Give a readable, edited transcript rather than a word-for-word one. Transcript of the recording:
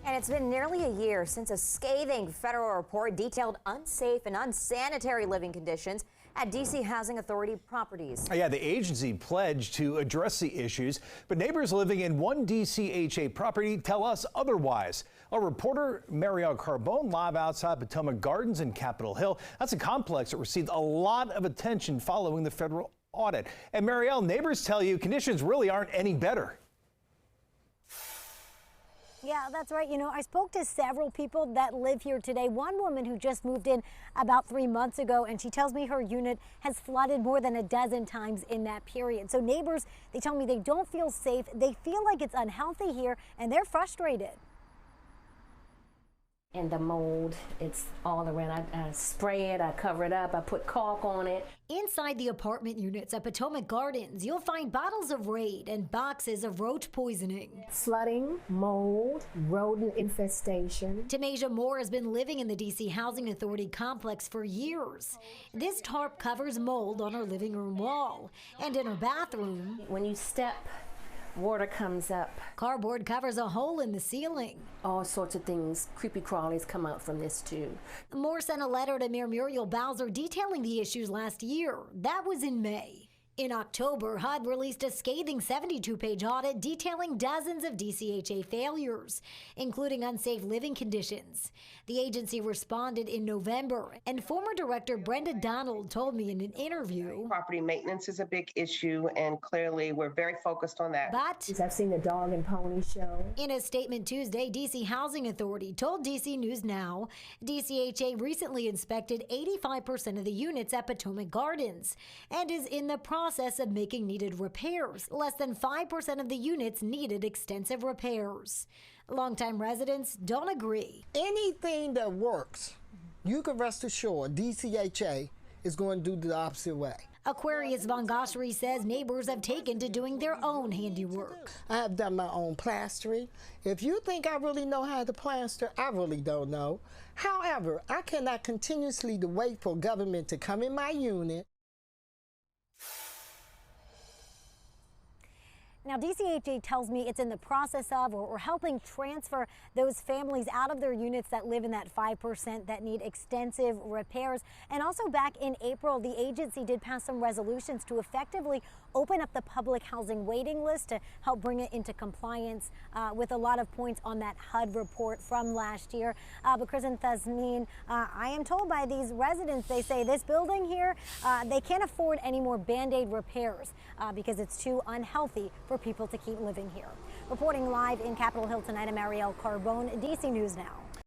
And it's been nearly a year since a scathing federal report detailed unsafe and unsanitary living conditions at D.C. Housing Authority properties. Yeah, the agency pledged to address the issues, but neighbors living in one DCHA property tell us otherwise. Our reporter Marielle Carbone live outside Potomac Gardens in Capitol Hill. That's a complex that received a lot of attention following the federal audit. And Marielle, neighbors tell you conditions really aren't any better. Yeah, that's right. You know, I spoke to several people that live here today. One woman who just moved in about 3 months ago, and she tells me her unit has flooded more than a dozen times in that period. So neighbors, they tell me they don't feel safe. They feel like it's unhealthy here, and they're frustrated. And the mold, it's all around. I spray it, I cover it up, I put caulk on it. Inside the apartment units at Potomac Gardens, you'll find bottles of Raid and boxes of roach poisoning. Flooding, mold, rodent infestation. Tamasia Moore has been living in the D.C. Housing Authority complex for years. This tarp covers mold on her living room wall and in her bathroom. When you step, water comes up. Cardboard covers a hole in the ceiling. All sorts of things, creepy crawlies come out from this too. Moore sent a letter to Mayor Muriel Bowser detailing the issues last year. That was in May. In October, HUD released a scathing 72-page audit detailing dozens of DCHA failures, including unsafe living conditions. The agency responded in November, and former director Brenda Donald told me in an interview, property maintenance is a big issue, and clearly we're very focused on that. But I've seen the dog and pony show. In a statement Tuesday, D.C. Housing Authority told DC News Now, DCHA recently inspected 85% of the units at Potomac Gardens and is in the process of making needed repairs. Less than 5% of the units needed extensive repairs. Longtime residents don't agree. Anything that works, you can rest assured DCHA is going to do the opposite way. Aquarius Von Goshry says neighbors have taken to doing their own handiwork. I have done my own plastering. If you think I really know how to plaster, I really don't know. However, I cannot continuously wait for government to come in my unit. Now, DCHA tells me it's in the process of or helping transfer those families out of their units that live in that 5% that need extensive repairs. And also back in April, the agency did pass some resolutions to effectively open up the public housing waiting list to help bring it into compliance with a lot of points on that HUD report from last year. But Chris and Thasmin, I am told by these residents, they say this building here, they can't afford any more Band-Aid repairs because it's too unhealthy for people to keep living here. Reporting live in Capitol Hill tonight, I'm Marielle Carbone, DC News Now.